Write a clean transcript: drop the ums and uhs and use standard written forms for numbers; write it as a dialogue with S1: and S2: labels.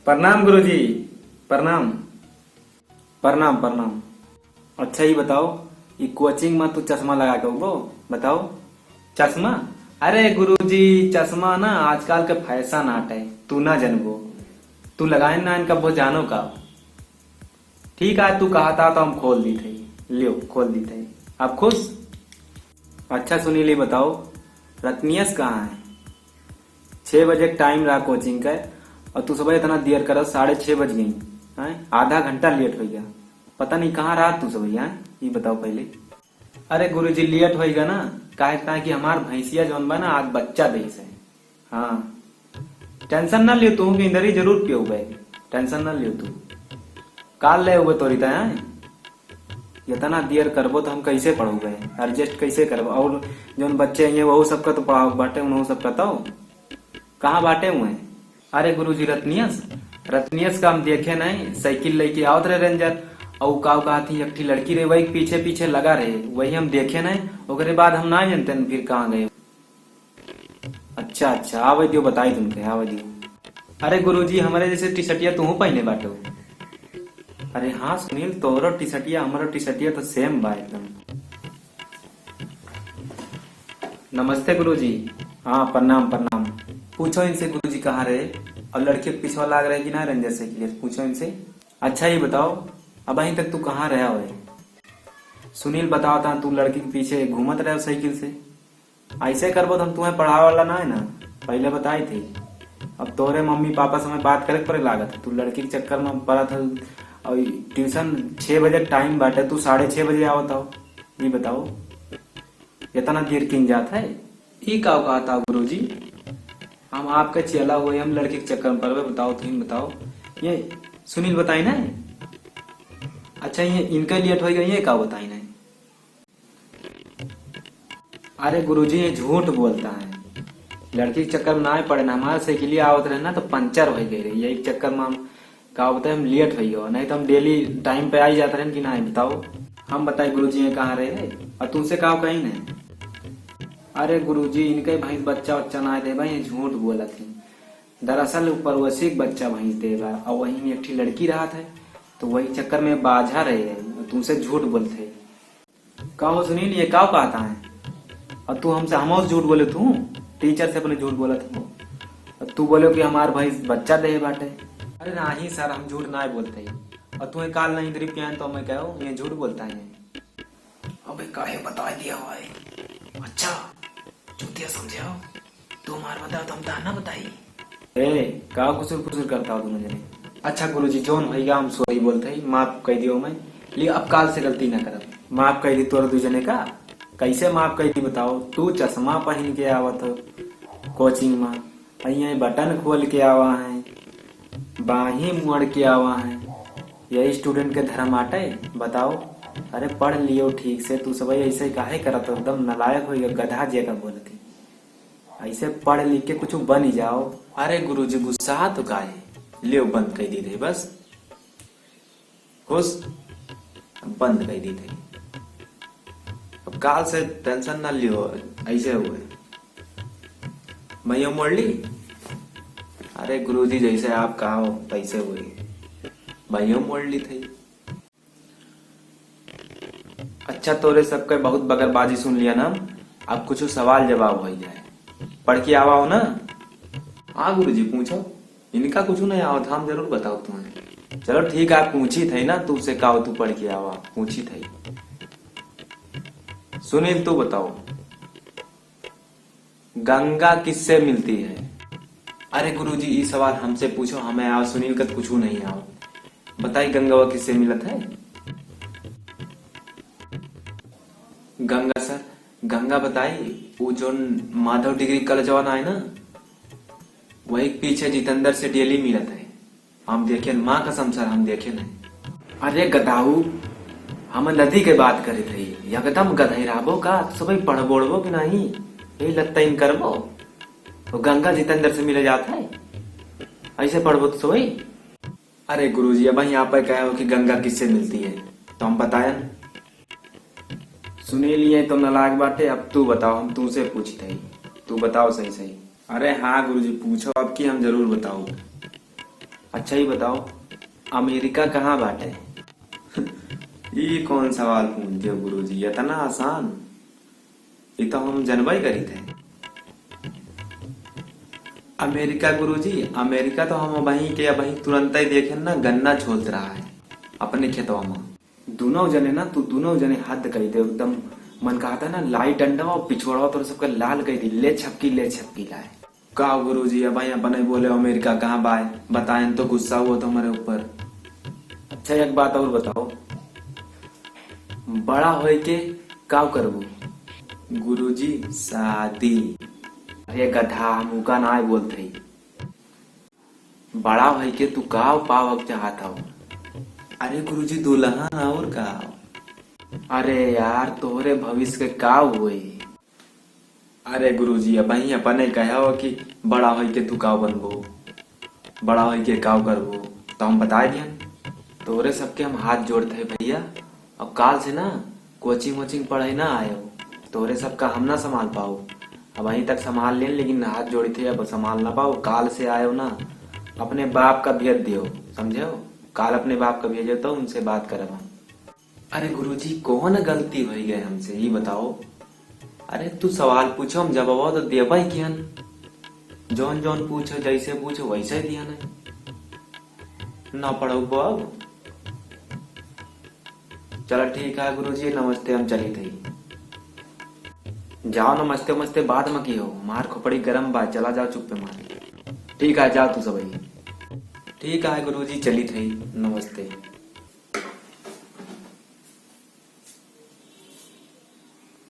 S1: प्रणाम गुरुजी। प्रणाम प्रणाम प्रणाम। अच्छा ही बताओ, ये कोचिंग में तू चश्मा लगा के वो बताओ। चश्मा? अरे गुरुजी, चश्मा ना आजकल के फैशन आट है, तू ना जनबो। तू लगाए ना इनका वो जानो का। ठीक है, तू कहा था तो हम खोल दी थे। लियो खोल दी थे। आप खुश? अच्छा सुनील, ये बताओ रत्नियस कहाँ है? 6 बजे टाइम रहा कोचिंग का और तू सुबह इतना देर कर, 6:30 बज गई हैं? आधा घंटा लेट हो गया। पता नहीं कहाँ रहा तू सुबह यहाँ, ये बताओ पहले। अरे गुरुजी लेट होएगा ना, काहे कि हमार भैंसिया जौन बा ना आज बच्चा देस है। हाँ टेंशन ना लियो तू, कि इधर ही जरूर पियो गए। टेंशन ना लियो तू, काल ले हुए तोरी तय। इतना देर करबो तो हम कैसे पढ़ोगे, एडजस्ट कैसे करबो? और जौन बच्चे हैं वो सबका तो पढ़ाओ बाटे, उन्होंने सब बताओ कहाँ बांटे हुए हैं? अरे गुरुजी रत्नियस, रत्नियस का हम देखे नहीं, साइकिल लेके आवत रहे रेंजर और का कहा थी एक लड़की रहे, वही पीछे पीछे लगा रहे, वही हम देखे नहीं। ओकरे बाद हम ना जानते न फिर कहाँ गए। अच्छा अच्छा, आवे दियो, बताई तुमके, आवे दियो। अरे गुरुजी हमारे जैसे टी शर्टिया तू पहने बाटो। अरे हाँ सुनील, तोरो टी शर्टिया हमारो टी शर्टिया तो सेम बा एकदम। नमस्ते गुरुजी। हाँ प्रणाम प्रणाम। पूछो इनसे गुरुजी कहाँ रहे और लड़के के पीछे लाग रहे कि ना रेंजर से, पूछो इनसे। अच्छा ये बताओ, अब अहीं तक तू कहाँ रहा हो? सुनील बताओ था, तू लड़की के पीछे घूमत रहे साइकिल से। ऐसे करबो तो हम तुम्हें पढ़ावे वाला ना है ना, पहले बताई थी। अब तोरे मम्मी पापा से मैं बात करे पड़े लागत, तू लड़की के चक्कर में पड़ा था। और ट्यूशन 6 बजे टाइम बाटे, तू 6:30 बजे आवत हो, ये बताओ इतना देर किन जाता है? ये का कहा था गुरुजी, हम आपके चला हुए, हम लड़के के चक्कर में पड़े। बताओ तुम बताओ, ये सुनील बताई ना। अच्छा ये इनका लेट हो गया, ये का बताई ना? अरे गुरुजी ये झूठ बोलता है, लड़की के चक्कर में ना पड़े ना, हमारे साइकिल आवत रहे ना तो पंचर हो गई रही, यही चक्कर में हम का बताए हम लेट हो गयो, नहीं तो हम डेली टाइम पे आ ही जाते रहे कि ना। बताओ हम बताए गुरुजी ये कहाँ रहे और तुमसे कहा कहीं नहीं। अरे गुरुजी इनके भैंस बच्चा बच्चा ना थे भाई, ये झूठ बोला थी। दरअसल परवशी बच्चा भैंस देगा और वही में एकठी लड़की रहा था, तो वही चक्कर में बाझा रहे हैं, तुमसे झूठ बोलते। कहो सुनील ये क्या कहता है? और तू हमसे हम झूठ बोले, तू टीचर से अपने झूठ बोला था, और तू बोले कि हमार भाई बच्चा दे बाटे। अरे नहीं सर, हम झूठ ना बोलते, और तुम्हें काल नहीं इधर पियान तो मैं कहो ये झूठ बोलता है। अबे काहे बता दिया भाई? अच्छा चूतिया समझे हो तू, हमार बताओ तो हम ताना बताई। ए का कुसुर फुसुर करता हो तुम मुझे? अच्छा गुरुजी जोन भैया हम सॉरी बोलते ही, माफ कह दियो मैं, लेकिन अब काल से गलती ना करब। माफ कह दी तोर दूजने का, कैसे माफ कह दी बताओ? तू चश्मा पहन के आवत हो कोचिंग में, अइया बटन खोल के आवा है, बाही मुड़ के आवा है, यही स्टूडेंट के धर्म आटे बताओ? अरे पढ़ लियो ठीक से, तू सब ऐसे काहे करत हो? एकदम नालायक हो गया, गधा जगह बोल के। ऐसे पढ़ लिख के कुछ बन ही जाओ। अरे गुरुजी गुस्सा तो काहे, लियो बंद कर दी थे बस, खुश बंद कर दी थे। अब काल से टेंशन ना लियो, ऐसे हुए मैं मोड़ ली। अरे गुरुजी जैसे आप कहा पैसे हुए, भाइयों मोड़ ली थी। अच्छा तोरे सबके बहुत बगरबाजी सुन लिया ना, अब कुछ सवाल जवाब हो जाए, पढ़ के आवा हो ना? हाँ गुरुजी पूछो, इनका कुछ नहीं आओ था, हम जरूर बताओ तुम्हें। चलो ठीक है, आप पूछी थे ना, तुमसे कहो तू पढ़ के आवा, पूछी थी। सुनील तू बताओ, गंगा किससे मिलती है? अरे गुरुजी ये सवाल हमसे पूछो, हमें आओ, सुनील का कुछ नहीं आओ। बताई गंगा किससे मिलत है? गंगा सर, गंगा बताई वो जो माधव डिग्री कॉलेज वाला है ना, वही पीछे जितेंद्र से डेली मिलत है। हम देखे माँ कसम सर, हम देखे नहीं। अरे गधाऊ, हम नदी के बात करे थे, एकदम गधे रहबो का, सब पढ़ बोड़बो कि नहीं, यही लगता इन करबो तो गंगा जितेंद्र से मिले जाता है, ऐसे पढ़बो तो सोई। अरे गुरुजी अब यहाँ पर कहे हो कि गंगा किससे मिलती है, तो हम बताए न। सुनील ये तो नालायक बाटे, अब तू बताओ, हम तुमसे पूछते ही, तू बताओ सही सही। अरे हाँ गुरुजी पूछो, अब की हम जरूर बताओ। अच्छा ही बताओ, अमेरिका कहाँ बाटे? ये कौन सवाल पूछते हो गुरुजी, इतना आसान? ये तो हम जनबई करी थे। अमेरिका गुरुजी, अमेरिका तो हम वहीं के वहीं तुरंत ही देखे ना, गन्ना छोलत रहा है अपने खेतवा में। दोनों जने ना, तू दोनों जने हद कही दे एकदम। मन कहा था ना, लाइट अंडा और पिछोड़ा तो सबका लाल कही थी, ले छपकी लाए। का गुरुजी, अब भाई अपन बोले अमेरिका कहाँ बाय, बताएं तो गुस्सा हुआ तो हमारे ऊपर। अच्छा एक बात और बताओ, बड़ा होए के का करबू? गुरुजी शादी। अरे गधा, मुका ना बोलते ही। बड़ा होए के तू का पाव चाहत हो? अरे गुरुजी दुल्हन और का। अरे यार, तोहरे भविष्य के का हुए? अरे गुरुजी, अब ही अपने कहा हो कि बड़ा होई के तू काव बनबो, बड़ा होई के काव करबो, तो हम बता दियन। तोरे सबके हम हाथ जोड़ते हैं भैया। अब काल से ना कोचिंग वोचिंग पढ़े ना आयो, तोरे सबका हम ना संभाल पाओ। अब वहीं तक संभाल लें, लेकिन हाथ जोड़ी थे अब संभाल ना पाओ। काल से आयो ना, अपने बाप का भेज दियो, समझे हो? काल अपने बाप का भेजो तो उनसे बात करब हम। अरे गुरुजी, कौन गलती हो गए हमसे, ये बताओ। अरे तू सवाल पूछो, हम जवाब तो देबा ही कियन। जौन जौन पूछो, जैसे पूछो वैसे दिया ना पढ़ो अब। चलो ठीक है गुरुजी, नमस्ते, हम चली थी। जाओ नमस्ते वमस्ते बाद में की हो, मार खोपड़ी गरम बात, चला जाओ चुप्पे मार। ठीक है जाओ तू सब। ठीक है गुरुजी, चली थी, नमस्ते।